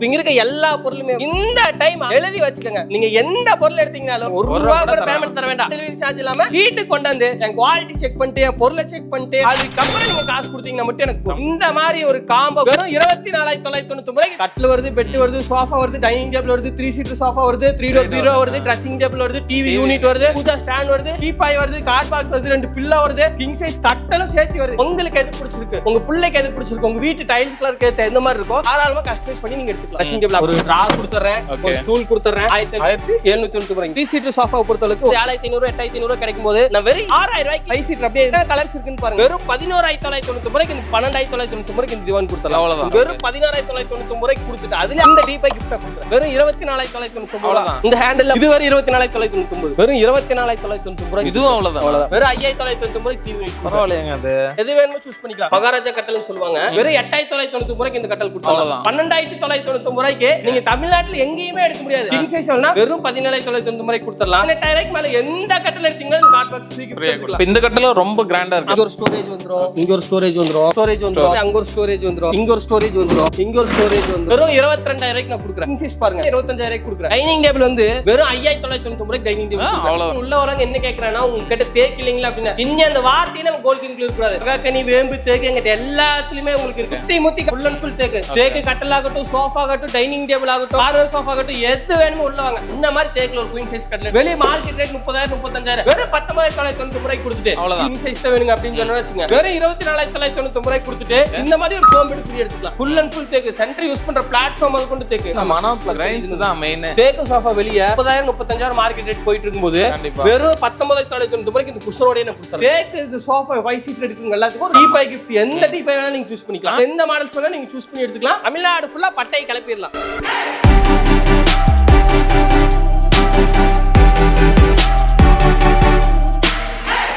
இங்க இருக்க எல்லா பொருளுமே இந்த டைம் எழுதி வச்சுக்கோங்க. நீங்க எந்த பொருள் எடுத்தீங்கனாலும் ₹1 கூட பேமெண்ட் தர வேண்டாம். டெலிவரி சார்ஜ் இல்லாம வீட்டுக்கு கொண்டு வந்து என் குவாலிட்டி செக் பண்ணிட்டு பொருளை செக் பண்ணிட்டு அதுக்கப்புறம் நீங்க காசு கொடுத்தீங்கன்னா மட்டும் எனக்கு போதும். இந்த மாதிரி ஒரு காம்போ வெறும் 24,990 கட்டில் வருது, பெட் வருது, சோஃபா வருது, டைனிங் டேபிள் வருது, 3 சீட்டர் சோஃபா வருது, 3 டோர் பீரோ வருது, ட்ரெஸ்ஸிங் டேபிள் வருது, டிவி யூனிட் வருது, பூஜா ஸ்டாண்ட் வருது, டீபாய் வருது, கார்ட் பாக்ஸ் வருது, 2 பில்லோ வருது, கிங் சைஸ் கட்டலும் சேர்த்து வருது. உங்களுக்கு எது பிடிச்சிருக்கு, உங்க பிள்ளைக்கு எது பிடிச்சிருக்கு, உங்க வீட்டு டைல்ஸ் கலருக்கு எந்த மாதிரி இருக்கோ தாராளமா கஸ்டமைஸ் பண்ணி நீங்க எடுத்துக்கலாம். ட்ரெஸ்ஸிங் டேபிள் ஒரு ட்ரா கொடுத்துறேன், ஒரு ஸ்டூல் கொடுத்துறேன். 1790 3 சீட்டர் சோஃபா பொறுத்தளவுக்கு 7500 8500 கிடைக்கும் போது நான் வெறும் 6000 ரூபாய்க்கு 5 சீட்டர் அப்படியே என்ன கலர்ஸ் இருக்குன்னு பாருங்க. வெறும் 11,990 இந்த 12,990 இந்த திவான் கொடுத்தலாம். அவ்வளவுதான். வெறும் 16,990 கொடுத்துட்டு அதுல அந்த டீபை கிஃப்ட் கொடுத்துறேன். வெறும் 24,990 அவ்வளவுதான். இந்த ஹேண்டில் இது வரை 24,990 வெறும் 24,990 இதுவும் அவ்வளவுதான். வெறும் 5,990 டிவி பரவாயில்லைங்க. அது எது வேணுமோ சூஸ் பண்ணிக்கலாம். மகாராஜா கட்டல்னு சொல்லுவாங்க. வெறும் 8,990 இந்த கட்டல் கொடுத்தலாம். 12,990 நீங்க தமிழ்நாட்டுல எங்கேயுமே எடுக்க முடியாது. கிங் சைஸ் வெறும் 17,990 கொடுத்துடலாம். 18,000 மேல எந்த கட்டல் எடுத்தீங்கன்னா கார்ட் பாக்ஸ் ஃப்ரீ கிஃப்ட் கொடுக்கலாம். இந்த கட்டல ரொம்ப கிராண்டா இருக்கு. இங்க ஒரு ஸ்டோரேஜ் வந்துரும், இங்க ஒரு ஸ்டோரேஜ் வந்துரும், அங்க ஒரு ஸ்டோரேஜ் வந்துரும், இங்க ஒரு ஸ்டோரேஜ் வந்துரும், இங்க ஒரு ஸ்டோரேஜ் வந்துரும். வெறும் 22,000 நான் கொடுக்குறேன். கிங் சைஸ் பாருங்க 25,000 கொடுக்குறேன். டைனிங் டேபிள் வந்து வெறும் 5,990 டைனிங் டேபிள். உள்ள வரவங்க என்ன கேக்குறாங்கன்னா உங்க கிட்ட தேக்கு இல்லீங்களா அப்படினா இன்னி அந்த வார்த்தையே நம்ம கோல்ட் கிங்ல இருக்க கூடாது. மகாகனி வேம்பு தேக்கு எங்க எல்லாத்துலயுமே உங்களுக்கு இருக்கு. சுத்தி முத்தி ஃபுல் அண்ட் ஃபுல் தேக்கு. தேக்கு கட்டல் ஆகட்டும், சோஃபா ஆகட்டும், டைனிங் டேபிள் ஆகட்டும், கார்னர் சோஃபா ஆகட்டும், எது வேணுமோ உள்ள வாங்க. இந்த மாதிரி தேக்குல ஒரு குயின் சைஸ் கட்டல் வெளிய மார்க்கெட் ரேட் 30,000 35,000 வெறும் 19,990 கொடுத்துட்டு அவ்வளவுதான். கிங் சைஸ் தான் வேணுங்க அப்படின்னு சொன்னா வச்சுங்க வெறும் 24,990 கொடுத்துட்டு இந்த மாதிரி ஒரு ஃபோம் பெட் ஃப்ரீ எடுத்துக்கலாம். ஃபுல் அண்ட் ஃபுல் தேக்கு. சென்டர் யூஸ் பண்ற பிளாட்ஃபார்ம் அது கொண்டு தேக்கு. மனம் கிரைன்ஸ் தான் மெயின். தேக்கு சோஃபா வெளிய 30,000 35,000 மார்க்கெட் ரேட் போயிட்டு இருக்கும்போது வெறும் 19,990 இந்த குஷரோட என்ன கொடுத்தாங்க. தேக்கு இது சோஃபா 5 சீட் எடுக்குங்க எல்லாத்துக்கும் ஒரு டீபாய் கிஃப்ட். எந்த டீபாய் வேணா நீங்க சூஸ் பண்ணிக்கலாம். எந்த மாடல்ஸ் வேணா நீங்க சூஸ் பண்ணி எடுத்துக்கலாம். தமிழ்நாடு ஃபுல்லா பட்டை கிளப்பிடலாம்.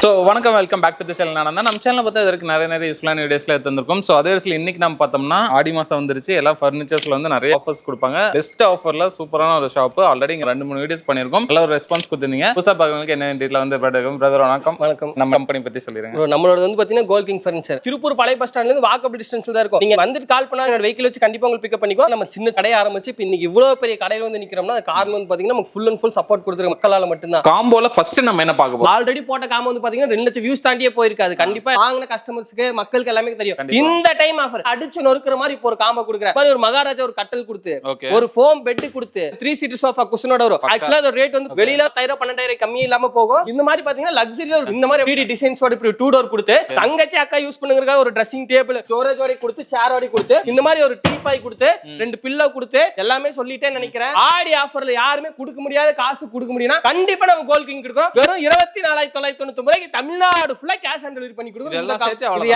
ஸோ வணக்கம், welcome back to the channel. நான் நம்ம சேனலை பார்த்தா இதற்கு நிறைய யூஸ்ஃபுல்லான வீடியோஸ்ல எடுத்துருக்கோம். ஸோ அதே வயசுல இன்னைக்கு நம்ம பார்த்தோம்னா ஆடி மாசம் வந்துருச்சு. எல்லா ஃபர்னிச்சர்ஸ்ல வந்து நிறைய ஆஃபர்ஸ் கொடுப்பாங்க. பெஸ்ட் ஆஃபர்ல சூப்பரான ஒரு ஷாப். ஆல்ரெடி இங்க 2-3 வீடியோஸ் பண்ணிருக்கோம். நல்ல ஒரு ரெஸ்பான்ஸ் கொடுத்துருந்தீங்க. புதுசா பார்க்கறவங்களுக்கு என்ன டீட்டெயில் வந்து பிரதர் வணக்கம். வணக்கம். நம்ம கம்பெனி பத்தி சொல்லிருங்க. நம்மளோட வந்து பாத்தீங்கன்னா கோல்ட் கிங் ஃபர்னிச்சர் திருப்பூர் பழைய பஸ் ஸ்டாண்ட்ல இருந்து வாக்கபிள் டிஸ்டன்ஸ்ல தான் இருக்கும். நீங்க வந்துட்டு கால் பண்ணா என்னோட வெஹிக்கிள் வச்சு கண்டிப்பா உங்களுக்கு பிக்கப் பண்ணிக்கோ. நம்ம சின்ன கடை ஆரம்பிச்சு இப்போ இன்னைக்கு இவ்வளவு பெரிய கடையில வந்து நிக்கிறோம்னா அது காரணம் வந்து பாத்தீங்கன்னா நமக்கு ஃபுல் அண்ட் ஃபுல் சப்போர்ட் கொடுத்துருக்க மக்களால மட்டும்தான். காம்போல ஃபர்ஸ்ட் நம்ம என்ன பார்க்க போறோம். ஆல்ரெடி போட்ட காம்போ வந்து பாத்தீங்கன்னா 2 லட்சம் வியூஸ் தாண்டியே போயிருக்காது. கண்டிப்பா வாங்கின கஸ்டமர்ஸ்க்கு மக்களுக்கு எல்லாமே தெரியும். இந்த டைம் ஆஃபர் அடிச்சு நொறுக்குற மாதிரி இப்போ ஒரு காம்போ கொடுக்குறேன். ஒரு மகாராஜா ஒரு கட்டல் கொடுத்து ஒரு ஃபோம் பெட் கொடுத்து 3 சீட்டர் சோஃபா குஷனோட வரும். ஆக்சுவலா அந்த ரேட் வந்து வெளியில 10,000-12,000 கம்மி இல்லாம போகும். இந்த மாதிரி பாத்தீங்கன்னா லக்ஸரியில இந்த மாதிரி 3D டிசைன்ஸோட 2 டோர் கொடுத்து தங்கச்சி அக்கா யூஸ் பண்ணுங்க ஒரு ட்ரெஸ்ஸிங் டேபிள் ஸ்டோரேஜ் ஓட கொடுத்து சேர் ஓட கொடுத்து இந்த மாதிரி ஒரு டீபாய் கொடுத்து 2 பில்லோ கொடுத்து எல்லாமே சொல்லிட்டேன்னு நினைக்கிறேன். ஆடி ஆஃபர்ல யாருமே கொடுக்க முடியாத காசு கொடுக்க முடியும்னா கண்டிப்பா நம்ம கோல்ட் கிங் கொடுக்குறோம். வெறும் 24,990 தமிழ்நாடு ஃபுல்லா கேஷ் ஆன் டெலிவரி பண்ணி கொடுக்குறோம்.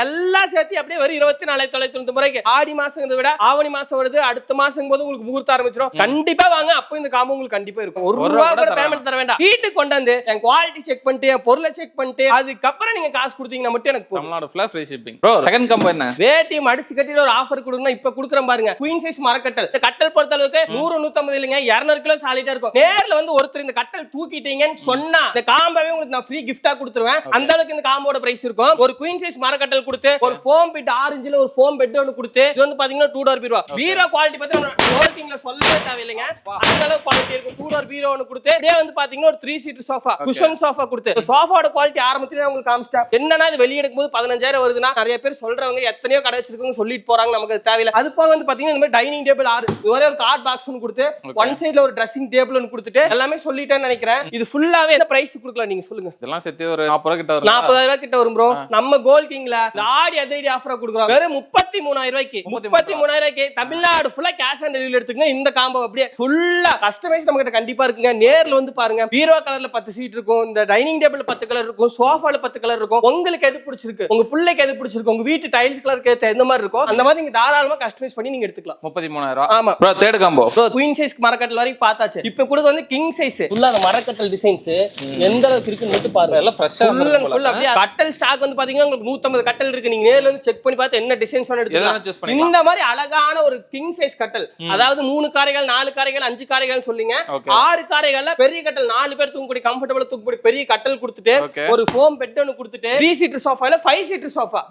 எல்லாம் சேர்த்து அப்படியே வரும் 24,990. ஆடி மாசம் விட ஆவணி மாசம் வருது. அடுத்த மாசம் போது உங்களுக்கு முகூர்த்தம் ஆரம்பிச்சிடும். கண்டிப்பா வாங்க. அப்போ இந்த காம்போ உங்களுக்கு கண்டிப்பா இருக்கும். ₹1 கூட பேமெண்ட் தர வேண்டாம். வீட்டுக்கு கொண்டு வந்து என் குவாலிட்டி செக் பண்ணிட்டு பொருளை செக் பண்ணிட்டு அதுக்கப்புறம் நீங்க காசு கொடுத்தீங்கன்னா மட்டும் எனக்கு போதும். தமிழ்நாடு ஃபுல்லா free shipping. Bro second combo என்ன ரேட்டையும் அடிச்சு கட்டிட்டு ஒரு ஆஃபர் கொடுங்க. இப்ப கொடுக்குறேன் பாருங்க. குயின் சைஸ் மரக்கட்டல். இந்த கட்டல் பொறுத்த அளவுக்கு 100-150 இல்லைங்க 200 கிலோ சாலிடா இருக்கும். நேர்ல வந்து ஒருத்தர் இந்த கட்டல் தூக்கிட்டீங்கன்னு சொன்னா இந்த காம்போவே உங்களுக்கு நான் ஃப்ரீ கிஃப்டா கொடுத்துருவேன். அந்த அளவுக்கு இந்த காம்போட பிரைஸ் இருக்கும். ஒரு குயின் சைஸ் மரக்கட்டல் கொடுத்து ஒரு ஃபோம் பெட் ஆரஞ்சுல ஒரு ஃபோம் பெட் ஒன்னு கொடுத்து இது வந்து பாத்தீங்கன்னா 2 டோர் பீரோ. பீரோ குவாலிட்டி பார்த்தா ஹோல்டிங்ல சொல்லவே தேவையில்லைங்க. அந்த அளவுக்கு குவாலிட்டி இருக்கும். 2 டோர் பீரோ ஒன்னு கொடுத்து இதே வந்து பாத்தீங்கன்னா ஒரு 3 சீட்டர் சோஃபா குஷன் சோஃபா கொடுத்து சோஃபாவோட குவாலிட்டி ஆரம்பத்திலே உங்களுக்கு காமிச்சிட்டா. என்னன்னா இது வெளிய எடுக்கும்போது 15,000 வருதுன்னா நிறைய பேர் சொல்றவங்க எத்தனையோ கடை வச்சிருக்கவங்க சொல்லிட்டு போறாங்க. நமக்கு அது தேவையில்லை. அது போக வந்து பாத்தீங்கன்னா இந்த மாதிரி டைனிங் டேபிள் 6 ஒரே ஒரு கார்ட் பாக்ஸ் ஒன்னு கொடுத்து ஒன் சைடுல ஒரு ட்ரெஸ்ஸிங் டேபிள் ஒன்னு கொடுத்துட்டு எல்லாமே சொல்லிட்டேன்னு நினைக்கிறேன். இது ஃபுல்லாவே என்ன பிரைஸ் கொடுக்கலாம் நீங்க சொல்லுங்க. இதெல்லாம் சேர்த்து ஒரு 40,000 கிட்ட வரும். 40,000 கிட்ட வரும் ப்ரோ. நம்ம கோல்ட் கிங்ல ஆடி அதிரடி ஆஃபரா கொடுக்குறோம். வெறும் 33,000 ரூபாய்க்கு 33,000 ரூபாய்க்கு தமிழ்நாடு ஃபுல்லா கேஷ் ஆன் டெலிவரி எடுத்துக்கங்க. இந்த காம்போ அப்படியே ஃபுல்லா கஸ்டமைஸ் நம்ம கிட்ட கண்டிப்பா இருக்குங்க. நேர்ல வந்து பாருங்க. பீரோ கலர்ல 10 சீட் இருக்கும். இந்த டைனிங் டேபிள் 10 கலர் இருக்கும். சோஃபால 10 கலர் இருக்கும். உங்களுக்கு எது பிடிச்சிருக்கு, உங்க பிள்ளைக்கு எது பிடிச்சிருக்கு, உங்க வீட்டு டைல்ஸ் கலருக்கு எந்த மாதிரி இருக்கும் அந்த மாதிரி நீங்க தாராளமா கஸ்டமைஸ் பண்ணி நீங்க எடுத்துக்கலாம். 33,000. ஆமா bro third combo. Bro queen size மரக்கட்டல் வரைக்கும் பார்த்தாச்சு. இப்போ கூட வந்து கிங் சைஸ் ஃபுல்லா அந்த மரக்கட்டல் டிசைன்ஸ் எந்த அளவுக்கு இருக்குன்னு மட்டும் பாருங்க. எல்லாம் ஃப்ரெஷ்ஷா ஃபுல் அப்படியே கட்டல் ஸ்டாக் வந்து பாத்தீங்கன்னா உங்களுக்கு 150 கட்டல் இருக்கு. நீங்க நேர்ல வந்து செக் பண்ணி பார்த்து என்ன டிசைன்ஸ் வேணும் எடுத்துக்கலாம். இந்த மாதிரி அழகான ஒரு கிங் சைஸ் கட்டல் அதாவது 3 காரைகள் 4 காரைகள் 5 காரைகள் சொல்லிங்க 6 காரைகள்ல பெரிய கட்டல் 4 பேர் தூங்கக்கூடிய கம்ஃபர்டபிளா தூங்கக்கூடிய பெரிய கட்டல் கொடுத்துட்டு ஒரு ஃபோம் பெட் ஒன்னு கொடுத்துட்டு 3 சீட்டர் சோஃபால 5 சீட்டர் சோஃபா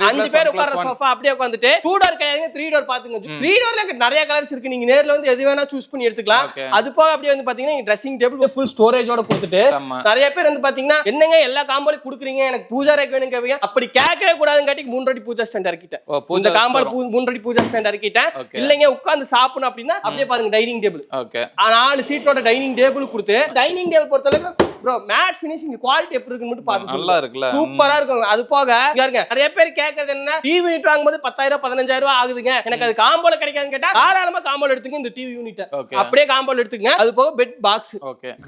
5 பேர் உட்கார்ற சோஃபா அப்படியே உட்கார்ந்துட்டு 2 டோர் கிடையாதுங்க 3 டோர் பாத்துங்க 3 டோர்ல நிறைய கலர்ஸ் இருக்கு நீங்க நேர்ல வந்து எது வேணா சூஸ் பண்ணி எடுத்துக்கலாம் அது போக அப்படியே வந்து பாத்தீங்கன்னா ட்ரெஸ்ஸிங் டேபிள் ஃபுல் ஸ்டோரேஜோட கொடுத்துட்டு நிறைய பேர் வந்து பாத்தீங்கன்னா என்னங்க எல்லா காம்போலையும் குடுக்குறீங்க எனக்கு பூஜா ரேக் வேணும் கேப்பீங்க அப்படி கேட்கவே கூடாதுங்காட்டி 3 அடி பூஜா ஸ்டாண்ட் இறக்கிட்டேன் இந்த காம்போல 3 அடி பூஜா ஸ்டாண்ட் இறக்கிட்டேன் இல்லங்க உட்கார்ந்து சாப்பிடணும் அப்படின்னா அப்படியே பாருங்க டைனிங் டேபிள் 4 சீட்டோட டைனிங் டேபிள் கொடுத்து டைனிங் டேபிள் பொறுத்தளவுக்கு bro மேட் ஃபினிஷிங் குவாலிட்டி எப்படி இருக்குன்னு மட்டும் பாத்து நல்லா இருக்குல சூப்பரா இருக்கும் அது போக பாருங்க நிறைய பேர் கேக்குறது என்ன டிவி யூனிட் வாங்கும்போது 10000 15000 ஆகுதுங்க எனக்கு அது காம்போல கிடைக்காதுன்னு கேட்டா தாராளமா காம்போல எடுத்துங்க இந்த டிவி யூனிட் அப்படியே காம்போல எடுத்துங்க அது போக பெட் பாக்ஸ்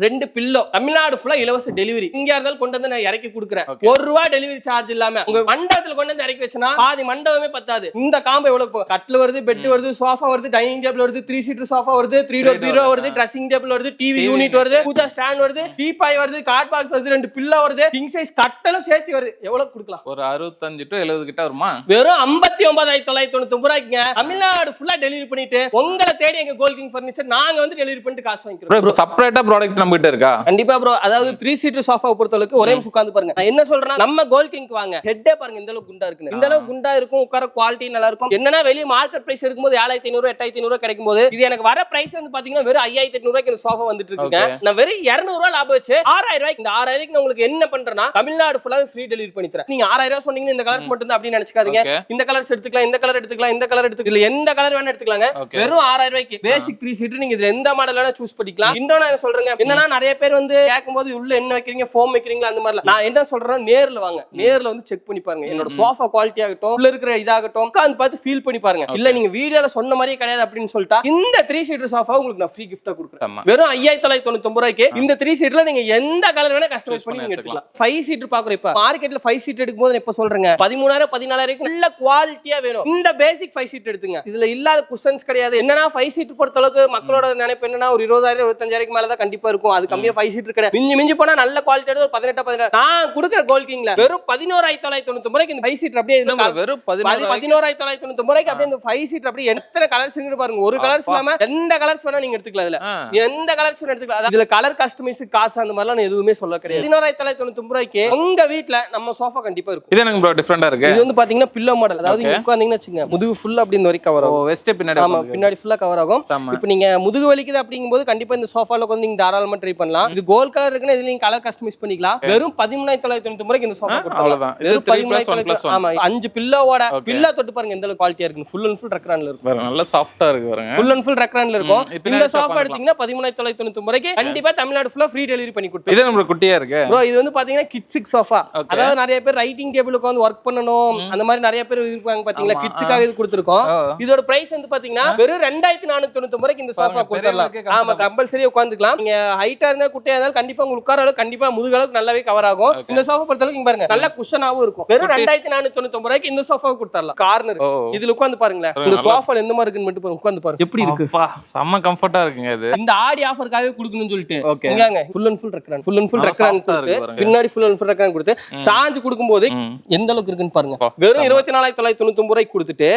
2 பில்லோ தமிழ்நாடு ஃபுல்லா இலவச டெலிவரி இங்க இருந்தாலும் கொண்டு வந்து நான் இறக்கி கொடுக்குறேன் ₹1 டெலிவரி சார்ஜ் இல்லாம உங்க மண்டபத்துல கொண்டு வந்து இறக்கி வச்சனா பாதி மண்டபமே பத்தாது இந்த காம்போ எவ்வளவு கட்டில் வருது பெட் வருது சோஃபா வருது டைனிங் டேபிள் வருது 3 சீட்டர் சோஃபா வருது 3 டோர் பீரோ வருது ட்ரெஸ்ஸிங் டேபிள் வருது டிவி யூனிட் வருது பூஜா ஸ்டாண்ட் வருது டீபாய் வருது கார்ட் பாக்ஸ் வருது 2 பில்லோ வருது கிங் சைஸ் கட்டலும் சேர்த்து வருது எவ்வளவு கொடுக்கலாம் ஒரு 65 to 70 கிட்ட வருமா வெறும் 59999 ரூபாய்க்குங்க தமிழ்நாடு ஃபுல்லா டெலிவரி பண்ணிட்டு உங்களை தேடி எங்க கோல்ட் கிங் ஃபர்னிச்சர் நாங்க வந்து டெலிவரி பண்ணிட்டு காசு வாங்கிக்கிறோம் ப்ரோ செப்பரேட்டா ப்ராடக்ட் நம்ம கிட்ட இருக்கா கண்டிப்பா ப்ரோ அதாவது 3 சீட்டர் சோஃபா பொறுத்தளவுக்கு ஒரே உட்கார்ந்து பாருங்க நான் என்ன சொல்றேன்னா நம்ம கோல்ட் கிங்க்கு வாங்க ஹெட்டே பாருங்க இந்த அளவுக்கு குண்டா இருக்கு இந்த அளவுக்கு குண்டா இருக்கும் உட்கார குவாலிட்டி நல்லா இருக்கும் என்னன்னா வெளிய மார்க்கெட் பிரைஸ் எடுக்கும்போது 7500 8500 கிடைக்கும் போது இது எனக்கு வர பிரைஸ் வந்து பாத்தீங்கன்னா வெறும் 5800 ரூபாய்க்கு இந்த சோஃபா வந்துட்டு இருக்குங்க நான் வெறும் 200 ரூபாய் லாபம் வச்சு 6000 ரூபாய்க்கு இந்த 6000 ரூபாய்க்கு நான் உங்களுக்கு என்ன பண்றேன்னா தமிழ்நாடு ஃபுல்லா ஃப்ரீ டெலிவரி பண்ணி தரேன் நீங்க 6000 ரூபாய் சொன்னீங்க இந்த கலர்ஸ் மட்டும் தான் அப்படி நினைச்சுக்காதீங்க இந்த கலர்ஸ் எடுத்துக்கலாம் இந்த கலர் எடுத்துக்கலாம் இந்த கலர் எடுத்துக்கலாம் எந்த கலர் வேணா எடுத்துக்கலாங்க வெறும் 6000 ரூபாய்க்கு பேசிக் 3 சீட்டர் நீங்க இதுல எந்த மாடல் வேணா சூஸ் பண்ணிக்கலாம் இன்னொன்னு நான் சொல்றேன் என்னன்னா நிறைய பேர் வந்து கேட்கும்போது உள்ள என்ன வைக்கிறீங்க ஃபோம் வைக்கிறீங்களா அந்த மாதிரி நான் என்ன சொல்றேன்னா நேர்ல வாங்க நேர்ல வந்து செக் பண்ணி பாருங்க என்னோட சோஃபா குவாலிட்டி ஆகட்டும் உள்ள இருக்கிற இதாகட்டும் உட்கார்ந்து பார்த்து ஃபீல் பண்ணி பாருங்க இல்ல நீங்க வீடியோல சொன்ன மாதிரியே கிடையாது அப்படின்னு சொல்லிட்டா இந்த 3 சீட்டர் சோஃபா உங்களுக்கு நான் ஃப்ரீ கிஃப்டா கொடுக்குறேன் வெறும் 5999 ரூபாய்க்கு இந்த 3 சீட்டர்ல நீங்க எந்த கலர் வேணா கஸ்டமைஸ் பண்ணி நீங்க எடுத்துக்கலாம் 5 சீட்டர் பாக்குறேன் இப்ப மார்க்கெட்ல 5 சீட்டர் எடுக்கும்போது இப்ப சொல்றேங்க 13000 14000 நல்ல குவாலிட்டியா வேணும் இந்த பேசிக் 5 சீட்டர் எடுத்துங்க இதுல இல்லாத குஷன்ஸ் கிடையாது என்னன்னா 5 சீட்டர் பொறுத்த அளவுக்கு மக்களோட நினைப்பு என்னன்னா ஒரு 20000 25000 மேல தான் கண்டிப்பா இருக்கும் அது கம்மியா 5 சீட்டர் கிடையாது மிஞ்சி மிஞ்சி போனா நல்ல குவாலிட்டி ஒரு 18 16 நான் கொடுக்குற கோல்ட் கிங்ல வெறும் 11999 ரூபாய்க்கு இந்த 5 சீட்டர் அப்படியே வெறும் 11999 ரூபாய்க்கு அப்படியே இந்த 5 சீட்டர் அப்படியே எத்தனை கலர்ஸ் இருக்கு பாருங்க ஒரு கலர்ஸ் இல்லாம எந்த கலர்ஸ் வேணா நீங்க எடுத்துக்கலாம் இதுல எந்த கலர்ஸ் வேணா எடுத்துக்கலாம் இதுல கலர் கஸ்டமைஸ் காசு அந்த மாதிரிலாம் நான் எதுவுமே சொல்ல கிடையாது 11999 ரூபாய்க்கு உங்க வீட்ல நம்ம சோஃபா கண்டிப்பா இருக்கும் இது எனக்கு ப்ரோ டிஃபரண்டா இருக்கு இது வந்து பாத்தீங்கன்னா பில்லோ மாடல் அதாவது நீங்க உட்கார்ந்தீங்கன்னா வச்சுங்க முதுகு ஃபுல் அப்படி இந்த வரைக்கும் கவர் ஆகும் வெஸ்ட் பின்னாடி ஆமா பின்னாடி ஃபுல்லா கவர் ஆகும் இப்போ நீங்க முதுகு வலிக்குது அப்படிங்கும்போது கண்டிப்பா இந்த சோஃபால வந்து நீங்க தாராளமா ட்ரை பண்ணலாம் இது கோல்ட் கலர் இருக்குன்னா இதுல நீங்க கலர் கஸ்டமைஸ் பண்ணிக்கலாம் வெறும் 13999 ரூபாய்க்கு இந்த சோஃபா கொடுக்கலாம் அவ்வளவுதான் வெறும் 13999 ஆமா 5 பில்லோவோட பில்லா தொட்டு பாருங்க எந்த அளவுக்கு குவாலிட்டியா இருக்கு ஃபுல் அண்ட் ஃபுல் ரெக்ரான்ல இருக்கும் நல்ல சாஃப்ட்டா இருக்கு பாருங்க ஃபுல் அண்ட் ஃபுல் ரெக்ரான்ல இருக்கும் இந்த சோஃபா எடுத்தீங்கன்னா 13999 ரூபாய்க்கு கண்டிப்பா தமிழ்நாடு ஃபுல்லா ஃப்ரீ டெலிவரி பண்ணி கொடுப்போம் இது நம்ம குட்டியா இருக்கு ப்ரோ இது வந்து பாத்தீங்கன்னா கிட்ஸுக்கு சோஃபா அதாவது நிறைய பேர் ரைட்டிங் டேபிளுக்கு வந்து ஒர்க் பண்ணனும் அந்த மாதிரி நிறைய பேர் இருப்பாங்க பாத்தீங்களா கிட்ஸுக்காக இது கொடுத்திருக்கோம் இதோட பிரைஸ் வந்து பாத்தீங்கன்னா வெறும் 2499 ரூபாய்க்கு இந்த சோஃபா கொடுத்துறலாம் ஆமா கம்பல்சரி உட்கார்ந்துக்கலாம் நீங்க ஹைட்டா இருந்தா குட்டியா இருந்தாலும் கண்டிப்பா உங்களுக்கு உட்கார அளவுக்கு கண்டிப்பா முதுகு அளவுக்கு நல்லாவே கவர் ஆகும் இந்த சோஃபா பொறுத்த அளவுக்கு பாருங்க நல்ல குஷனாவும் இருக்கும் வெறும் 2499 ரூபாய்க்கு இந்த சோஃபா கொடுத்துறலாம் கார்னர் இதுல உட்கார்ந்து பாருங்களேன் இந்த சோஃபா எந்த மாதிரி இருக்குன்னு மட்டும் உட்கார்ந்து பாருங்க எப்படி இருக்கு செம்ம கம்ஃபர்ட்டா இருக்குங்க இது இந்த ஆடி ஆஃபர்காகவே கொடுக்கணும்னு சொல்லிட்டு இங்கங்க ஃபுல் அண்ட் ஃபுல் ரெக்ரான் கொடுத்து பின்னாடி ஃபுல் அண்ட் ஃபுல் ரெக்ரான் கொடுத்து சாஞ்சு கொடுக்கும்போது எந்த அளவுக்கு இருக்குன்னு பாருங்க வெறும் 24999 ரூபாய்க்கு கொடுத்துட்டு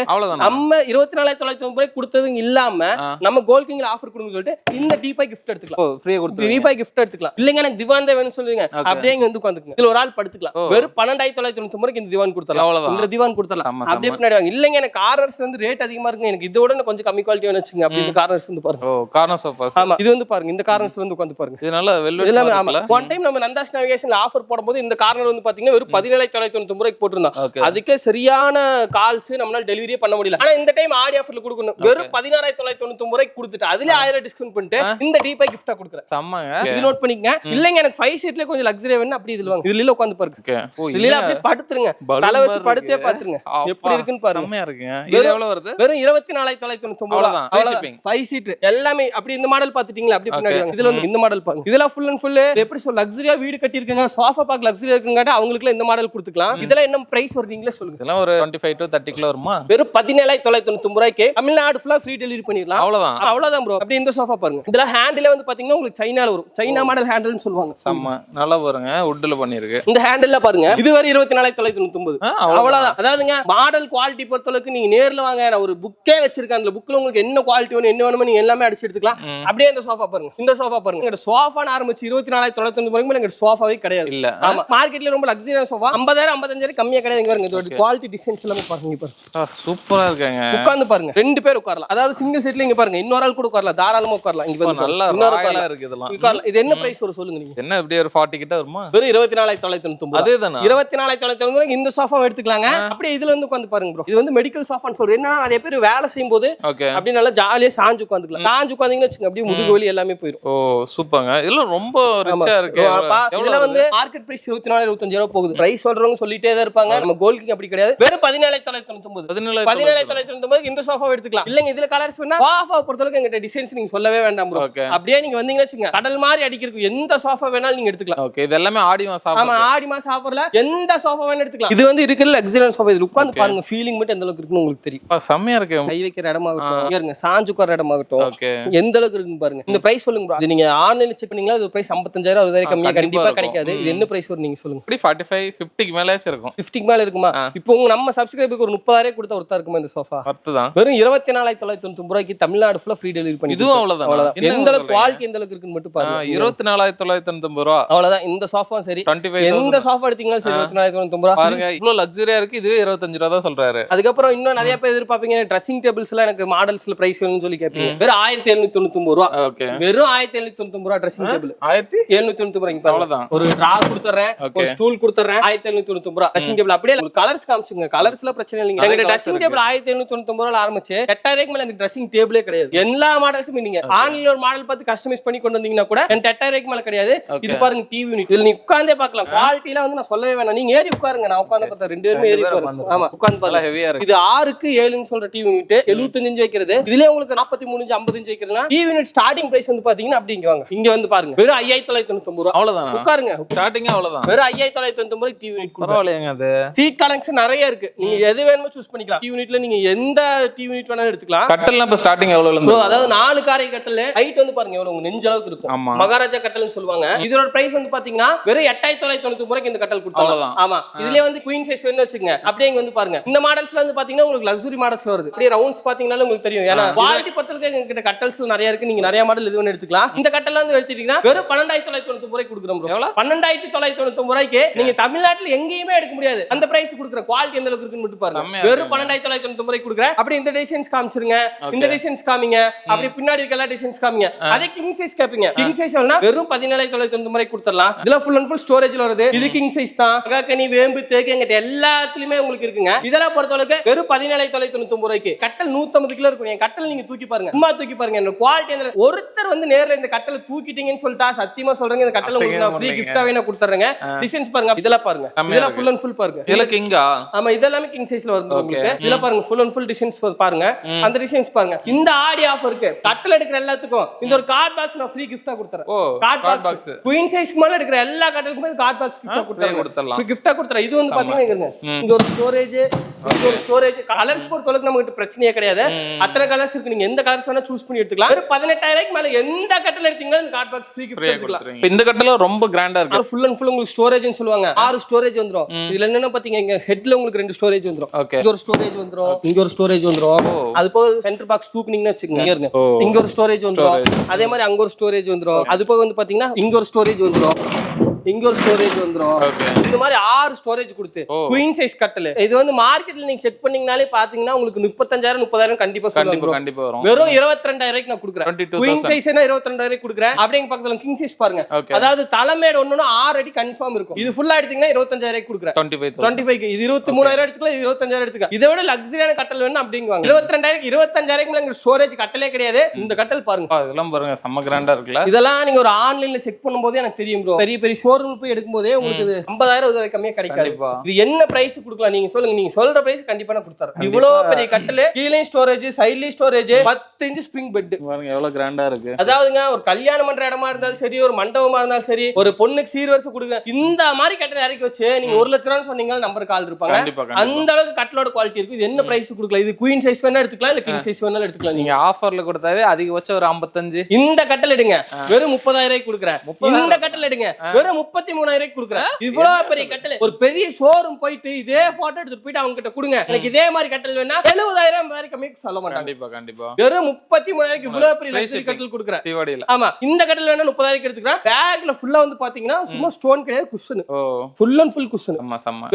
நம்ம 24999 ரூபாய்க்கு கொடுத்தது இல்லாம நம்ம கோல்ட் கிங்ல ஆஃபர் கொடுங்கன்னு சொல்லிட்டு இந்த டீபாய் கிஃப்ட் எடுத்துக்கலாம் ஃப்ரீயா கொடுத்து டீபாய் கிஃப்ட் எடுத்துக்கலாம் இல்லங்க எனக்கு திவான் தான் வேணும்னு சொல்லுங்க அப்படியே இங்க வந்து உட்கார்ந்துங்க இதுல ஒரு ஆள் படுத்துக்கலாம் வெறும் 12999 ரூபாய்க்கு இந்த திவான் கொடுத்தலாம் இந்த திவான் கொடுத்தலாம் அப்படியே பின்னாடி வாங்க இல்லங்க எனக்கு கார்னர்ஸ் வந்து ரேட் அதிகமா இருக்கு எனக்கு இதோட கொஞ்சம் கம்மி குவாலிட்டி வேணும் வச்சுங்க அப்படி இந்த கார்னர்ஸ் வந்து பாருங்க கார்னர் சோஃபா ஆமா இது வந்து பாருங்க இந்த கார்னர்ஸ் வந்து உட்கார்ந்து பாருங்க இது நல்ல வெல்வெட் எல்லாமே ஆமா ஒன் டைம் நம்ம நந்தாஸ் நேவிகேஷன்ல ஆஃபர் போடும்போது இந்த கார்னர் வந்து பாத்தீங்கன்னா வெறும் 17999 ரூபாய்க்கு போட்டுருந்தோம் அதுக்கே சரியான கால்ஸ் நம்மளால டெலிவரியே பண்ண முடியல ஆனா இந்த டைம் ஆடி ஆஃபர்ல கொடுக்கணும் வெறும் 16999 ரூபாய்க்கு கொடுத்துட்டு அதுல 1000 டிஸ்கவுண்ட் பண்ணிட்டு இந்த டீபாய் கிஃப்டா கொடுக்குறேன் செம்மங்க இது நோட் பண்ணிக்கங்க இல்லங்க எனக்கு 5 சீட்ல கொஞ்சம் லக்ஸரி வேணும் அப்படி இதுல வாங்க இதுல உட்கார்ந்து பாருங்க இதுல அப்படியே படுத்துருங்க தலை வச்சு படுத்தே பாத்துருங்க எப்படி இருக்குன்னு பாருங்க செம்மயா இருக்குங்க இது எவ்வளவு வருது வெறும் 24999 அவ்வளவுதான் 5 சீட் எல்லாமே அப்படி இந்த மாடல் பாத்துட்டீங்களா அப்படி பின்னாடி வாங்க இதுல வந்து இந்த மாடல் பாருங்க இதெல்லாம் ஃபுல் அண்ட் ஃபுல் எப்படி சொல்ல லக்ஸரியா வீடு கட்டி இருக்காங்க, சோஃபா பார்க்க லக்ஸரியா இருக்குங்க, அவங்களுக்கு இந்த மாடல் கொடுத்துக்கலாம். இதெல்லாம் என்ன பிரைஸ் வரும் நீங்களே சொல்லுங்க. இதெல்லாம் ஒரு 25 to 30 கிலோ வருமா? வெறும் 17,990 ரூபாய்க்கு தமிழ்நாடு ஃபுல்லா ஃப்ரீ டெலிவரி பண்ணிடலாம். அவ்வளவுதான் ப்ரோ. அப்படி இந்த சோஃபா பாருங்க. இதெல்லாம் ஹேண்டிலே வந்து பாத்தீங்கன்னா உங்களுக்கு சைனால வரும், சைனா மாடல் ஹேண்டில்னு சொல்லுவாங்க. செம்ம நல்லா வருங்க, வுட்ல பண்ணிருக்கு. இந்த ஹேண்டில்ல பாருங்க, இது வரை 24,990. அவ்வளவுதான். அதாவதுங்க மாடல் குவாலிட்டி பொறுத்தளவுக்கு நீங்க நேர்ல வாங்க, நான் ஒரு புக்கே வச்சிருக்கேன். அந்த புக்ல உங்களுக்கு என்ன குவாலிட்டி வேணும், என்ன வேணுமோ நீங்க எல்லாமே அடிச்சு எடுத்துக்கலாம். அப்படியே இந்த சோஃபா பாருங்க, இந்த சோஃபா பாருங்க. இந்த சோஃபான்னு ஆரம்பிச்சு 24,990 வரைக்கும் எங்க சோஃபாவே கிடையாது. இல்ல ஆமா, மார்க்கெட்ல ரொம்ப லக்ஸரியான சோஃபா 50,000 55,000 கம்மியா கிடையாது. இங்க பாருங்க, இதோட குவாலிட்டி டிசைன்ஸ் எல்லாமே பாருங்க. பாருங்க சூப்பரா இருக்காங்க. உட்கார்ந்து பாருங்க, 2 பேர் உட்காரலாம். அதாவது சிங்கிள் சீட்ல இங்க பாருங்க, இன்னொரு ஆள் கூட உட்காரலாம், தாராளமா உட்காரலாம். இங்க பாருங்க நல்லா ராயலா இருக்கு இதெல்லாம். இது என்ன பிரைஸ் வரும் சொல்லுங்க நீங்க? என்ன இப்படி ஒரு 40 கிட்ட வருமா? வெறும் 24,990. அதேதானா? 24,990 இந்த சோஃபா எடுத்துக்கலாங்க. அப்படியே இதுல வந்து உட்கார்ந்து பாருங்க ப்ரோ. இது வந்து மெடிக்கல் சோஃபான்னு சொல்றேன். என்னன்னா நிறைய பேர் வேலை செய்யும்போது அப்படி நல்லா ஜாலியா சாஞ்சு உட்கார்ந்துக்கலாம். சாஞ்சு உட்கார்ந்தீங்கன்னு வச்சுங்க, அப்படியே முதுகு வலி எல்லாமே போயிடும். ஓ சூப்பர்ங்க. இதெல்லாம் ரொம்ப ரிச்சா இருக்கு. இதுல வந்து மார்க்கெட் பிரைஸ் 24,25 ரூபாய் போகுது. பிரைஸ் சொல்றவங்க சொல்லிட்டே தான் இருப்பாங்க. நம்ம கோல்ட் கிங் அப்படி கிடையாது. வெறும் 17,990. 17,990 இந்த சோஃபா எடுத்துக்கலாம். இல்லங்க இதுல கலர்ஸ் வேணா சோஃபா பொறுத்தளவுக்கு எங்கிட்ட டிசைன்ஸ் நீங்க சொல்லவே வேண்டாம் ப்ரோ. அப்படியே நீங்க வந்தீங்கன்னு வச்சுங்க, கடல் மாதிரி அடிக்கிறதுக்கு எந்த சோஃபா வேணாலும் நீங்க எடுத்துக்கலாம். ஓகே, இது எல்லாமே ஆடி மாசம் ஆஃபர். ஆமா, ஆடி மாசம் ஆஃபர்ல எந்த சோஃபா வேணா எடுத்துக்கலாம். இது வந்து இருக்கிற லக்ஸரியான சோஃபா. இதுல உட்கார்ந்து பாருங்க, ஃபீலிங் மட்டும் எந்த அளவுக்கு இருக்குன்னு உங்களுக்கு தெரியும். செம்மையா இருக்கு. கை வைக்கிற இடமாகட்டும், இங்க சாஞ்சு உட்கார்ற இடமாகட்டும், எந்த அளவுக்கு இருக்குன்னு பாருங்க. இந்த பிரைஸ் சொல்லுங்க ப்ரோ. இது நீங்க ஆன்லைன்ல செக் பண்ணீங்களா? இது பிரைஸ் 55,000 60,000 கம்மியா கண்டிப்பா கிடைக்காது. இது என்ன பிரைஸ் வரும் நீங்க சொல்லுங்க. 45 50 க்கு மேலயே இருக்கும். 50 க்கு மேல இருக்குமா? இப்போ நம்ம சப்ஸ்கிரைபருக்கு ஒரு 30,000 கொடுத்தா ஒருத்தா இருக்குமா இந்த சோஃபா? அர்த்தம் வெறும் 24,990 ரூபாய்க்கு தமிழ்நாடு ஃபுல்லா ஃப்ரீ டெலிவரி பண்ணி. இதுவும் அவ்வளவுதான். எந்த அளவுக்கு குவாலிட்டி எந்த அளவுக்கு இருக்குன்னு மட்டும் பாருங்க. 24,990 ரூபாய் அவ்வளவுதான். இந்த சோஃபா சரி, எந்த சோஃபா எடுத்தீங்கனாலும் சரி 24,990 ரூபாய் பாருங்க. இவ்வளவு லக்ஸரியா இருக்கு. இதுவே 25 ரூபாய் தான் சொல்றாரு. அதுக்கப்புறம் இன்னும் நிறைய பேர் எதிர்பார்ப்பீங்க, ட்ரெஸ்ஸிங் டேபிள்ஸ் எல்லாம் எனக்கு மாடல்ஸ்ல பிரைஸ் வேணும்னு சொல்லி கேட்பீங்க. வெறும் 1799 ரூபாய். ஓகே, வெறும் 1799 ரூபாய் ட்ரெஸ்ஸிங் டேபிள். 1799 ரூபாய்க்கு அவ்வளவுதான். ஒரு டிரா கொடுத்துறேன், ஒரு ஸ்டூல் கொடுத்துறேன். 1799 ரூபாய் ட்ரெஸ்ஸிங் டேபிள். அப்படியே உங்களுக்கு கலர்ஸ் காமிச்சுங்க. கலர்ஸ்ல பிரச்சனை இல்லைங்க. எங்க ட்ரெஸ்ஸிங் டேபிள் 1799 ரூபாய்ல ஆரம்பிச்சு 8,000 மேல எனக்கு ட்ரெஸ்ஸிங் டேபிளே கிடையாது. எல்லா மாடல்ஸும் நீங்க ஆன்லைன்ல ஒரு மாடல் பார்த்து கஸ்டமைஸ் பண்ணி கொண்டு வந்தீங்கன்னா கூட 8,000 மேல கிடையாது. இது பாருங்க டிவி யூனிட். இதுல நீ உட்கார்ந்தே பார்க்கலாம். குவாலிட்டில வந்து நான் சொல்லவே வேணாம். நீங்க ஏறி உட்காருங்க. நான் உட்கார்ந்து பார்த்தா 2 பேருமே ஏறி உட்காருங்க. ஆமா, உட்கார்ந்து பாருங்க. ஹெவியா இருக்கு. இது 6க்கு 7ன்னு சொல்ற டிவி யூனிட் 75 இன்ச் வைக்கிறது. இதுலயே உங்களுக்கு 43 இன்ச் 50 இன்ச் வைக்கிறதுனா டிவி யூனிட் ஸ்டார்டிங் பிரைஸ் வந்து பாத்தீங்கன்னா அப்படி இங்க வாங்க. இங்க வந்து பாருங்க. வெறும் 5,990 ரூபாய். அவ்வளவுதான். உட்காருங்க. ஸ்டார்டிங் அவ்வளவுதான். வெறும் 5,990 ரூபாய் டிவி யூனிட். பரவாயில்லைங்க. அது சீட் கலெக்ஷன் நிறைய இருக்கு. நீங்க எது வேணுமோ சூஸ் பண்ணிக்கலாம். டிவி யூனிட்ல நீங்க எந்த டிவி யூனிட் வேணாலும் எடுத்துக்கலாம். கட்டல்லாம் இப்ப ஸ்டார்டிங் எவ்வளவுல இருந்து? அதாவது 4 காரை கட்டல் ஹைட் வந்து பாருங்க எவ்வளவு நெஞ்ச அளவுக்கு இருக்கும். மகாராஜா கட்டல்னு சொல்லுவாங்க. இதோட பிரைஸ் வந்து பாத்தீங்கன்னா வெறும் 8,990 ரூபாய்க்கு இந்த கட்டல் கொடுத்தாங்க. ஆமா, இதுலயே வந்து குயின் சைஸ் வேணும்னு வச்சுக்கங்க. அப்படியே இங்க வந்து பாருங்க. இந்த மாடல்ஸ்ல வந்து பாத்தீங்கன்னா உங்களுக்கு லக்ஸரி மாடல்ஸ் வருது. அப்படியே ரவுண்ட்ஸ் பாத்தீங்கன்னால உங்களுக்கு தெரியும். ஏன்னா குவாலிட்டி பொறுத்தவரைக்கும் எங்க கிட்ட கட்டல்ஸ் நிறைய இருக்கு. நீங்க நிறைய மாடல் எது வேணும் எடுத்துக்கலாம். இந்த கட்டல்ல வந்து எடுத்துட்டீங்கன்னா வெறும் 12,990 ரூபாய்க்கு கொடுக்குறோம் ப்ரோ. எவ்வளவு? 12,990 ரூபாய்க்கு நீங்க தமிழ்நாட்டுல எங்கேயுமே எடுக்க முடியாது. அந்த பிரைஸ் கொடுக்குற குவாலிட்டி எந்த அளவுக்கு இருக்குன்னு மட்டும் பாருங்க. வெறும் 12,990 ரூபாய்க்கு கொடுக்குறேன். அப்படியே இந்த டிசைன்ஸ் காமிச்சிருங்க, இந்த டிசைன்ஸ் காமிங்க, அப்படியே பின்னாடி இருக்க எல்லா டிசைன்ஸ் காமிங்க. அதே கிங் சைஸ் கேப்பீங்க. கிங் சைஸ் வேணா வெறும் 17,990 ரூபாய்க்கு கொடுத்துடலாம். இதுல ஃபுல் அண்ட் ஃபுல் ஸ்டோரேஜ்ல வருது. இது கிங் சைஸ் தான். அகாக்கனி வேம்பு தேக்கு எங்கிட்ட எல்லாத்துலயுமே உங்களுக்கு இருக்குங்க. இதெல்லாம் பொறுத்தவரைக்கும் வெறும் 17,990 ரூபாய்க்கு கட்டல் 150 கிலோ இருக்கும். என் கட்டல் நீங்க தூக்கி பாருங்க, சும்மா தூக்கி பாருங்க. இந்த குவாலிட்டி ஒருத்தர் வந்து நேர்ல இந்த கட்டல தூக்கிட்டீங்கன்னு சொல்லிட்டா சத்தியமா சொல்றேங்க, இந்த கட்டல உங்களுக்கு நான் ஃப்ரீ கிஃப்டாவே நான் கொடுத்துறேங்க. டிசைன்ஸ் பாருங்க, இதெல்லாம் பாருங்க. இதெல்லாம் ஃபுல் அண்ட் ஃபுல் பாருங்க. இதெல்லாம் கிங்கா? ஆமா, இதெல்லாம் கிங் சைஸ்ல வருது உங்களுக்கு. இதெல்லாம் பாருங்க ஃபுல் அண்ட் ஃபுல் டிசைன்ஸ் பாருங்க. அந்த டிசைன்ஸ் பாருங்க. இந்த ஆடி ஆஃபருக்கு கட்டல் எடுக்கிற எல்லாத்துக்கும் இந்த ஒரு கார்ட் பாக்ஸ் நான் ஃப்ரீ கிஃப்டா கொடுத்துறேன். கார்ட் பாக்ஸ் குயின் சைஸ்க்கு மேல எடுக்கிற எல்லா கட்டலுக்குமே கார்ட் பாக்ஸ் கிஃப்டா கொடுத்துறேன். ஃப்ரீ கிஃப்டா கொடுத்துறேன். இது வந்து பாத்தீங்கன்னா இங்க ஒரு ஸ்டோரேஜ், இங்க ஒரு ஸ்டோரேஜ். கலர்ஸ் பொறுத்தவரைக்கும் நமக்கு பிரச்சனையே கிடையாது. அத்தனை கலர்ஸ் இருக்கு. நீங்க எந்த கலர்ஸ் வேணா சூஸ் பண்ணி எடுத்துக்கலாம். வெறும் 18,000 மேல எந்த கட்டல் எடுத்தீங்கன்னா இந்த கார்ட் பாக்ஸ் ஃப்ரீ கிஃப்ட் எடுத்துக்கலாம். இந்த கட்டல ரொம்ப கிராண்டா இருக்கு. ஃபுல் அண்ட் ஃபுல் உங்களுக்கு ஸ்டோரேஜ்னு சொல்லுவாங்க. 6 ஸ்டோரேஜ் வந்துரும். இதுல என்னன்னா பாத்தீங்க, இங்க ஹெட்ல உங்களுக்கு 2 ஸ்டோரேஜ் வந்துரும். இங்க ஒரு ஸ்டோரேஜ் வந்துரும், இங்க ஒரு ஸ்டோரேஜ் வந்துரும். அது போக சென்டர் பாக்ஸ் தூக்குனீங்கன்னா வச்சுக்கோங்க, இங்க ஒரு ஸ்டோரேஜ் வந்துரும். அதே மாதிரி அங்க ஒரு ஸ்டோரேஜ் வந்துரும். அது போக வந்து பாத்தீங்கன்னா இங்க ஒரு ஸ்டோரேஜ் வந்துரும், இங்க ஒரு ஸ்டோரேஜ் வந்துரும். இந்த மாதிரி 6 ஸ்டோரேஜ் கொடுத்து குயின் சைஸ் கட்டல். இது வந்து மார்க்கெட்ல நீங்க செக் பண்ணீங்கனாலே பாத்தீங்கன்னா உங்களுக்கு 35,000 30,000 கண்டிப்பா வரும். வெறும் 22,000 ரூபாய்க்கு நான் கொடுக்குறேன். குயின் சைஸ்னா 22,000 ரூபாய்க்கு கொடுக்குறேன். அப்படியே பக்கத்துல கிங் சைஸ் பாருங்க. அதாவது தலைமேடு ஒண்ணுனா 6 அடி கன்ஃபார்ம் இருக்கும். இது ஃபுல்லா எடுத்தீங்கன்னா 25,000 ரூபாய்க்கு கொடுக்குறேன். 25 இது 23,000 எடுத்துக்கலாம், 25,000 எடுத்துக்கலாம். இதை விட லக்ஸரியான கட்டல் வேணும் அப்படிங்குவாங்க. 22,000 25,000 மேல ஸ்டோரேஜ் கட்டலே கிடையாது. இந்த கட்டல் பாருங்க, இதெல்லாம் பாருங்க செம்ம கிராண்டா இருக்குல்ல. இதெல்லாம் நீங்க ஒரு ஆன்லைன்ல செக் பண்ணும்போது எனக்கு தெரியும் ப்ரோ. பெரிய பெரிய ஷோரூம் போய் எடுக்கும்போதே உங்களுக்கு 50,000 கம்மியா கிடைக்காது. இது என்ன பிரைஸ் கொடுக்கலாம் நீங்க சொல்லுங்க. நீங்க சொல்ற பிரைஸ் கண்டிப்பா நான் கொடுத்துறேன். இவ்வளவு பெரிய கட்டில், கீழே ஸ்டோரேஜ், சைட்லி ஸ்டோரேஜ், 10 இன்ச் ஸ்ப்ரிங் பெட் பாருங்க எவ்வளவு கிராண்டா இருக்கு. அதாவதுங்க ஒரு கல்யாணம் பண்ற இடமா இருந்தாலும் சரி, ஒரு மண்டபமா இருந்தாலும் சரி, ஒரு பொண்ணுக்கு சீர்வரிசை கொடுங்க, இந்த மாதிரி கட்டில் இறக்கி வச்சு நீங்க 1 லட்சம் சொன்னீங்கன்னா நம்பருக்கு ஆள் இருப்பாங்க. அந்த அளவுக்கு கட்டிலோட குவாலிட்டி இருக்கு. இது என்ன பிரைஸ் கொடுக்கலாம்? இது குயின் சைஸ் வேணா எடுத்துக்கலாம், இல்ல கிங் சைஸ் வேணாலும் எடுத்துக்கலாம். நீங்க ஆஃபர்ல கொடுத்தாவே அதிகபட்சம் ஒரு 55. இந்த கட்டில் எடுங்க வெறும் 30,000 கொடுக்குறேன். இந்த கட்டில் எடுங்க வெறும் 33,000 கொடுக்குறேன். இவ்வளவு பெரிய கட்டில் ஒரு பெரிய ஷோரூம் போயிட்டு இதே போட்டோ எடுத்து போயிட்டு அவங்க கிட்ட கொடுங்க, எனக்கு இதே மாதிரி கட்டில் வேணா 70,000 மாதிரி கம்மி சொல்ல மாட்டாங்க. கண்டிப்பா வெறும் 33,000 இவ்வளவு பெரிய லக்ஸரி கட்டில் கொடுக்குறேன். ஆமா, இந்த கட்டில் வேணா 30,000 எடுத்துக்கிறேன். பேக்ல ஃபுல்லா வந்து பாத்தீங்கன்னா சும்மா ஸ்டோன் கிடையாது, cushion full and full cushion.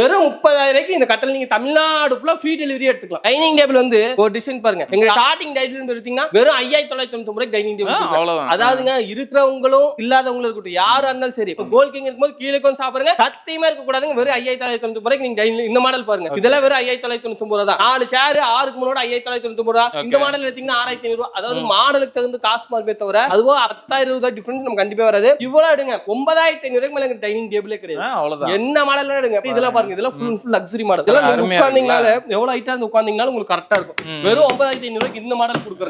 வெறும் 30,000 இந்த கட்டில் நீங்க தமிழ்நாடு ஃபுல்லா ஃப்ரீ டெலிவரி எடுத்துக்கலாம். டைனிங் டேபிள் வந்து ஒரு டிசைன் பாருங்க. எங்க ஸ்டார்டிங் டைட்டில் எடுத்தீங்கன்னா வெறும் 5,990 டைனிங் டேபிள். அதாவதுங்க இருக்கிறவங்களும் இல்லாதவங்களும் இருக்கட்டும், யாரா இருந்தாலும் சரி. கோல்ட் கிங் இருக்கும்போது கீழே வந்து சாப்பிடுங்க, சத்தியமா இருக்க கூடாதுங்க. வெறும் 5,990 நீங்க இந்த மாடல் பாருங்க. இதெல்லாம் வெறும் 5,990 தான். 4 சேர் 6 குமரோட 5,990 ரூபாய். இந்த மாடல் எடுத்தீங்கன்னா 6,500 ரூபாய். அதாவது மாடலுக்கு தகுந்த காசு மார்பே தவிர அதுவோ 10,000 ரூபாய் டிஃபரன்ஸ் நம்ம கண்டிப்பா வராது. இவ்வளவு எடுங்க 9,500 மேல டைனிங் டேபிளே கிடையாது. என்ன மாடல் எடுங்க. இதெல்லாம் பாருங்க, இதெல்லாம் ஃபுல் ஃபுல் லக்ஸரி மாடல். இதெல்லாம் நீங்க உட்கார்ந்தீங்கனால எவ்வளவு ஹைட்டா இருந்து உட்கார்ந்தீங்கனால உங்களுக்கு கரெக்ட்டா இருக்கும். வெறும் 9,500 இந்த மாடல் கொடுக்குறேன்.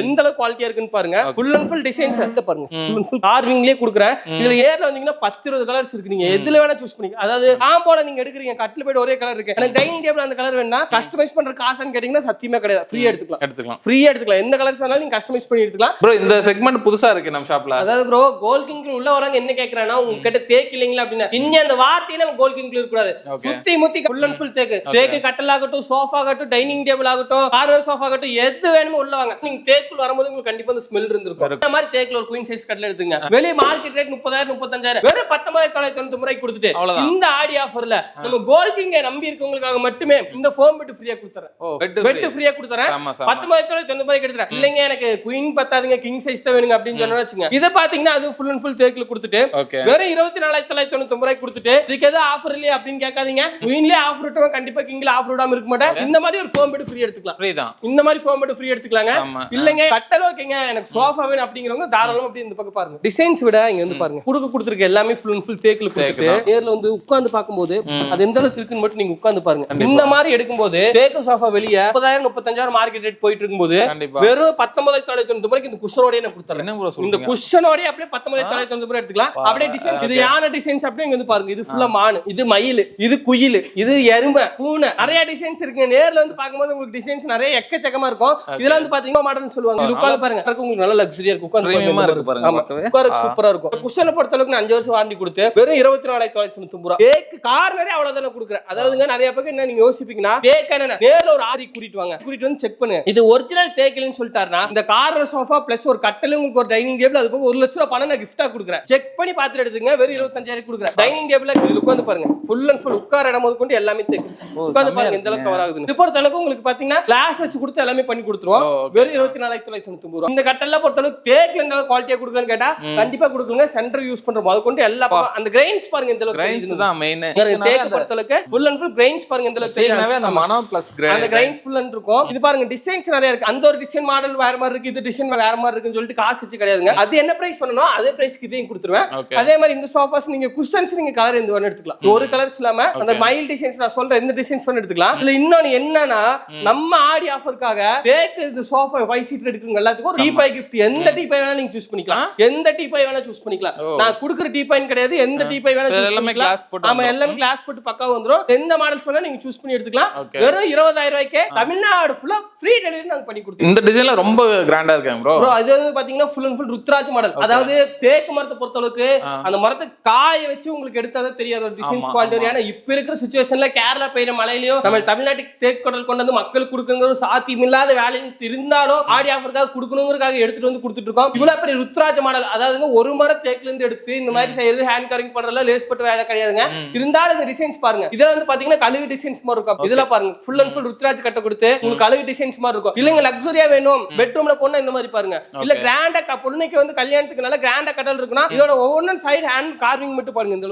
எந்த அளவுக்கு குவாலிட்டியா இருக்குன்னு பாருங்க. ஃபுல் அண்ட் ஃபுல் டிசைன்ஸ் எடுத்து பாருங்க. ஃபுல் அண்ட் ஃபுல் கார்விங்லயே கொடுக்குறேன். இதுல ஏர்ல வந்தீங்கன்னா 10-20 கலர்ஸ் இருக்கு. நீங்க எதுல வேணா சூஸ் பண்ணிக்க. அதாவது காம்போல நீங்க எடுக்கிறீங்க, கட்டில் போய்ட்டு ஒரே கலர் இருக்கு, எனக்கு டைனிங் டேபிள் அந்த கலர் வேணா கஸ்டமைஸ் பண்ற காசுன்னு கேட்டீங்கன்னா சத்தியமா கிடையாது. ஃப்ரீயா எடுத்துக்கலாம். ஃப்ரீயா எடுத்துக்கலாம். எந்த கலர்ஸ் வேணாலும் நீங்க கஸ்டமைஸ் பண்ணி எடுத்துக்கலாம். ப்ரோ இந்த செக்மெண்ட் புதுசா இருக்கு நம்ம ஷாப்ல. அதாவது ப்ரோ கோல்ட் கிங் உள்ள வரவங்க என்ன கேக்குறாங்கன்னா, உங்ககிட்ட தேக்கு இல்லீங்களா அப்படின்னா, இங்க அந்த வார்த்தையில நம்ம கோல்ட் கிங் இருக்க கூடாது. சுத்தி முத்தி ஃபுல் அண்ட் ஃபுல் தேக்கு. தேக்கு கட்டில் ஆகட்டும், சோஃபா ஆகட்டும், டைனிங் டேபிள் ஆகட்டும், கார்னர் சோஃபா ஆகட்டும், எது வேணுமோ உள்ள வாங்க. நீங்க தேக்குள்ள வரும்போது உங்களுக்கு கண்டிப்பா அந்த ஸ்மெல் இருந்திருக்கும். இந்த மாதிரி தேக்குல ஒரு குயின் சைஸ் கட்டில் எடுத்துங்க. வெளிய மார்க்கெட் ரேட் 30,000 35,000, வெறும் 19,990 கொடுத்துட்டு இந்த ஆடி ஆஃபர்ல நம்ம கோல்ட் கிங் நம்பி இருக்கவங்களுக்காக மட்டுமே இந்த ஃபோம் பெட் ஃப்ரீயா கொடுத்துறேன். பெட் ஃப்ரீயா கொடுத்துறேன். 19,990 எடுத்துறேன். இல்லங்க எனக்கு குயின் பத்தாதுங்க, கிங் சைஸ் தான் வேணுங்க அப்படின்னு சொன்னா வச்சுங்க. இத பாத்தீங்கன்னா அது ஃபுல் அண்ட் ஃபுல் தேக்குல கொடுத்துட்டு வெறும் 24,990 கொடுத்துட்டு இதுக்கு ஏதோ ஆஃபர் இல்லையா அப்படின்னு கேட்காதீங்க. குயின்லயே ஆஃபர் விட்டவங்க கண்டிப்பா கிங்ல ஆஃபர் விடாம இருக்க மாட்டேன். இந்த மாதிரி ஒரு ஃபோம் பெட் ஃப்ரீ எடுத்துக்கலாம். ஃப்ரீ தான். இந்த மாதிரி ஃபோம் பெட் ஃப்ரீ எடுத்துக்கலாங்க. இல்லங்க கட்டல ஓகேங்க எனக்கு சோஃபா வேணும் அப்படிங்கறவங்க தாராளமா அப்படி இந்த பக்கம் பாருங்க. டிசைன்ஸ் விட இங்க வந்து பாருங்க கொடுத்திருக்க எல்லாமே ஃபுல் அண்ட் ஃபுல் தேக்குல கொடுத்துட்டு நேர்ல வந்து உட்கார்ந்து பாக்கும்போது அது எந்த அளவுக்கு இருக்குன்னு மட்டும் நீங்க உட்கார்ந்து பாருங்க. இந்த மாதிரி எடுக்கும்போது தேக்கு சோஃபா வெளிய 30,000 35,000 மார்க்கெட் ரேட் போயிட்டு இருக்கும்போது வெறும் 19,990 இந்த குஷனோட நான் கொடுத்துறேன். இந்த குஷனோட அப்படியே 19,990 எடுத்துக்கலாம். அப்படியே டிசைன்ஸ் இது யான டிசைன்ஸ் அப்படியே இங்க வந்து பாருங்க. இது ஃபுல்லா மான், இது மயில், இது குயில், இது எறும்பு, பூனை, நிறைய டிசைன்ஸ் இருக்கு. நேர்ல வந்து பாக்கும்போது உங்களுக்கு டிசைன்ஸ் நிறைய எக்கச்சக்கமா இருக்கும். இதெல்லாம் வந்து பாத்தீங்கன்னா மாடல்னு சொல்லுவாங்க. இது உட்கார்ந்து பாருங்க, உங்களுக்கு நல்ல லக்ஸரியா இருக்கும். உட்கார்ந்து பாருங்க, சூப்பரா இருக்கும். குஷனை பொறுத்த அளவுக்கு 5 வருஷம் வாரண்டி கொடுத்து வெறும் 24,990 ரூபாய். கேக் கார்னரே அவ்வளவுதான் கொடுக்குறேன். அதாவதுங்க நிறைய பேருக்கு என்ன நீங்க யோசிப்பீங்கன்னா, கேக் என்ன நேர்ல ஒரு ஆரி கூட்டிட்டு வாங்க, கூட்டிட்டு வந்து செக் பண்ணுங்க இது ஒரிஜினல் தேக்கில்னு சொல்லிட்டாருன்னா இந்த கார்னர் சோஃபா பிளஸ் ஒரு கட்டில் உங்களுக்கு ஒரு டைனிங் டேபிள் அது போக 1 லட்சம் ரூபாய் பணம் நான் கிஃப்டா கொடுக்குறேன். செக் பண்ணி பார்த்துட்டு எடுத்துங்க. வெறும் 25,000 கொடுக்குறேன். டைனிங் டேபிள் இது உட்கார்ந்து பாருங்க. ஃபுல் அண்ட் ஃபுல் உட்கார இடம் முதல் கொண்டு எல்லாமே தேக்கு. உட்கார்ந்து பாருங்க எந்த அளவுக்கு கவர் ஆகுது. இது பொறுத்த அளவுக்கு உங்களுக்கு பாத்தீங்கன்னா கிளாஸ் வச்சு கொடுத்து எல்லாமே பண்ணி கொடுத்துருவோம். வெறும் 24,990 ரூபாய். இந்த கட்டல்ல பொறுத்த அளவுக்கு தேக்ல எந்த அளவுக்கு குவாலிட்டியா கொடுக்கலாம்னு கேட்டா கண்டிப்பா கொடுக்குங்க. சென்டர் யூஸ் பண்ற முதல் கொண்டு எல்லா அந்த கிரைன்ஸ் பாருங்க எந்த அளவுக்கு. கிரைன்ஸ் தான் மெயின். தேக்கு பொறுத்த அளவுக்கு ஃபுல் அண்ட் ஃபுல் கிரைன்ஸ் பாருங்க எந்த அளவுக்கு. தேக்னாவே அந்த மனோ பிளஸ் கிரைன் அந்த கிரைன்ஸ் ஃபுல் அண்ட் இருக்கும். இது பாருங்க டிசைன்ஸ் நிறைய இருக்கு. அந்த ஒரு டிசைன் மாடல் வேற மாதிரி இருக்கு, இது டிசைன் வேற மாதிரி இருக்குன்னு சொல்லிட்டு காசு வச்சு கிடையாதுங்க. அது என்ன பிரைஸ் பண்ணனும் அதே பிரைஸ்க்கு இதையும் கொடுத்துருவேன். அதே மாதிரி இந்த சோஃபாஸ் நீங்க குஷன்ஸ் நீங்க கலர் எந்த வேணா எடுத்துக்கலாம். ஒரு கலர்ஸ் இல்லாம அந்த மைல் டிசைன்ஸ் நான் சொல்ற இந்த டிசைன்ஸ் வேணா எடுத்துக்கலாம். இதுல இன்னொன்னு என்னன்னா நம்ம ஆடி ஆஃபர்க்காக தேக்கு இந்த சோஃபா 5 சீட்டர் எடுக்குங்க எல்லாத்துக்கும் டீபாய் கிஃப்ட். எந்த டீபாய் வேணா நீங்க சூஸ் பண்ணிக்கலாம். எந்த டீபாய் வேணா சூஸ் பண்ணிக்கலாம். நான் கொடுக்குற டீபாய்னு கிடையாது, எந்த டீபாய் வேணா சூஸ் பண்ணிக்கலாம். ஆமா எல்லாமே கிளாஸ் போட்டு பக்காவா வந்துரும். எந்த மாடல்ஸ் வேணா நீங்க சூஸ் பண்ணி எடுத்துக்கலாம். வெறும் 20,000 ரூபாய்க்கு தமிழ்நாடு ஃபுல்லா ஃப்ரீ டெலிவரி நாங்க பண்ணி கொடுத்தோம். இந்த டிசைன்ல ரொம்ப கிராண்டா இருக்கு ப்ரோ. ப்ரோ அது பாத்தீங்கன்னா full and full Ruturaj model. அதாவது தேக்கு மரத்தை பொறுத்த அளவுக்கு அந்த மரத்தை காய வச்சு உங்களுக்கு எடுத்தாதே தெரியாது ஒரு டிசைன்ஸ் குவாலிட்டி. ஏன்னா இப்ப இருக்கிற சிச்சுவேஷன்ல கேரளா பெய்யுற மழையிலயோ நம்ம தமிழ்நாட்டுக்கு தேக்கு கொடல் கொண்டு வந்து மக்களுக்கு கொடுக்குற ஒரு சாத்தியம் இல்லாத வேலையும் இருந்தாலும் ஆடி ஆஃபருக்காக கொடுக்கணுங்கிறதுக்காக எடுத்துட்டு வந்து கொடுத்துட்டு இருக்கோம். இவ்வளவு பெரிய ருத்ராஜ் மாடல். அதாவது ஒரு மரம் தேக்குல இருந்து எடுத்து இந்த மாதிரி செய்யறது ஹேண்ட் கரிங் பண்றதுல லேஸ் பட்டு வேலை கிடையாதுங்க. இருந்தாலும் இந்த டிசைன்ஸ் பாருங்க. இதெல்லாம் வந்து பாத்தீங்கன்னா கழுகு டிசைன்ஸ் மாதிரி இருக்கும். இதெல்லாம் பாருங்க ஃபுல் அண்ட் ஃபுல் ருத்ராஜ் கட்ட கொடுத்து உங்களுக்கு கழுகு டிசைன்ஸ் மாதிரி இருக்கும். இல்லங்க லக்ஸரியா வேணும் பெட்ரூம்ல போனா இந்த மாதிரி பாருங்க. இல்ல கிராண்டா பொண்ணுக்கு வந்து கல்யாணத்துக்கு நல்ல கிராண்டா கட்டல் இருக்குன்னா இதோட ஒவ்வொரு சைடு ஹேண்ட் கார்விங் மட்டும் பாருங்க. இந்த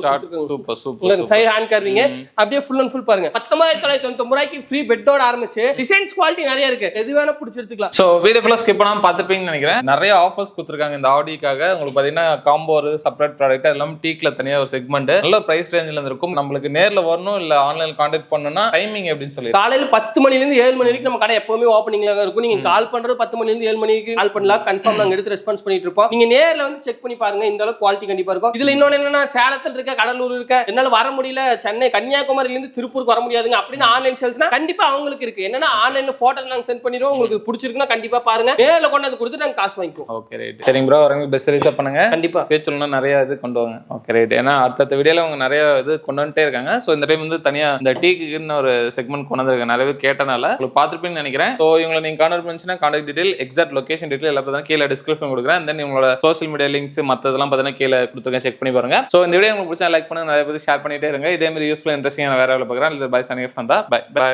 super super side hand carving அப்படியே ஃபுல் அண்ட் ஃபுல் பாருங்க. 19,990 ரூபாய்க்கு ஃப்ரீ பெட்டோட ஆரம்பிச்சு டிசைன்ஸ் குவாலிட்டி நிறைய இருக்கு. எது வேணா பிடிச்சி எடுத்துக்கலாம். சோ வீடியோ ஃபுல்லா ஸ்கிப் பண்ணாம பாத்துப்பீங்கன்னு நினைக்கிறேன். நிறைய ஆஃபர்ஸ் கொடுத்திருக்காங்க இந்த ஆடிக்காக. உங்களுக்கு பாத்தீங்கன்னா காம்போ செப்பரேட் ப்ராடக்ட் இல்லாம டீக்ல தனியா ஒரு செக்மெண்ட் நல்ல பிரைஸ் ரேஞ்சில இருக்கும். நம்மளுக்கு நேர்ல வரணும் இல்ல ஆன்லைன் கான்டாக்ட் பண்ணனும்னா டைமிங் எப்படின்னு சொல்லி காலையில 10 மணில இருந்து 7 மணி வரைக்கும் நம்ம கடை எப்பவுமே ஓபனிங்ல இருக்கும். நீங்க கால் பண்றது 10 மணில இருந்து 7 மணி வரைக்கும் கால் பண்ணலாம். கன்ஃபார்ம் நாங்க எடுத்து ரெஸ்பான்ஸ் பண்ணிட்டு இருப்போம். நீங்க நேர்ல வந்து செக் பண்ணி பாருங்க. இந்த அளவுக்கு குவாலிட்டி கண்டிப்பா இருக்கும். இதுல இன்னொன்னு என்னன்னா சேலத்துல இருக்க, கடலூர் இருக்க, என்னால வர முடியல, சென்னை கன்னியாகுமரியில இருந்து திருப்பூருக்கு வர முடியாதுங்க அப்படின்னு ஆன்லைன் சேல்ஸ்னா கண்டிப்பா அவங்களுக்கு இருக்கு. என்னன்னா ஆன்லைன்ல போட்டோ நாங்க சென்ட் பண்ணிடுவோம். உங்களுக்கு பிடிச்சிருக்குன்னா கண்டிப்பா பாருங்க. நேர்ல கொண்டு வந்து கொடுத்து நாங்க காசு வாங்கிக்குவோம். Okay right. சரிங்க ப்ரோ, வரங்க பெஸ்ட் ரிசர்வ் பண்ணுங்க. கண்டிப்பா பேச்சுலனா நிறைய இது கொண்டு வாங்க. Okay right. ஏன்னா அடுத்த வீடியோல அவங்க நிறைய இது கொண்டு வந்துட்டே இருக்காங்க. சோ இந்த டைம் வந்து தனியா இந்த டீக்குன்னு ஒரு செக்மெண்ட் கொண்டு வந்திருக்காங்க. நிறைய பேர் கேட்டனால உங்களுக்கு பார்த்துருப்பீங்கன்னு நினைக்கிறேன். ஸோ இவங்களை நீங்க கான்டாக்ட் பண்ணிச்சுன்னா contact detail, exact location detail எல்லாம் பார்த்தா கீழே டிஸ்கிரிப்ஷன் கொடுக்குறேன். தென் உங்களோட சோஷியல் மீடியா லிங்க்ஸ் மற்றதெல்லாம் பார்த்தீங்கன்னா கீழே கொடுத்துருக்கேன், செக் பண்ணி பாருங்க. ஸோ இந்த வீடியோ உங்களுக்கு பிடிச்சா லைக் பண்ணுங்க, நிறைய பேர் ஷேர் பண்ணிட்டே இருங்க. இதே மாதிரி யூஸ்ஃபுல் இன்ட்ரெஸ்டிங்கான வேற பார்க்குறேன். பை சனிஃப் வந்தா பை பை.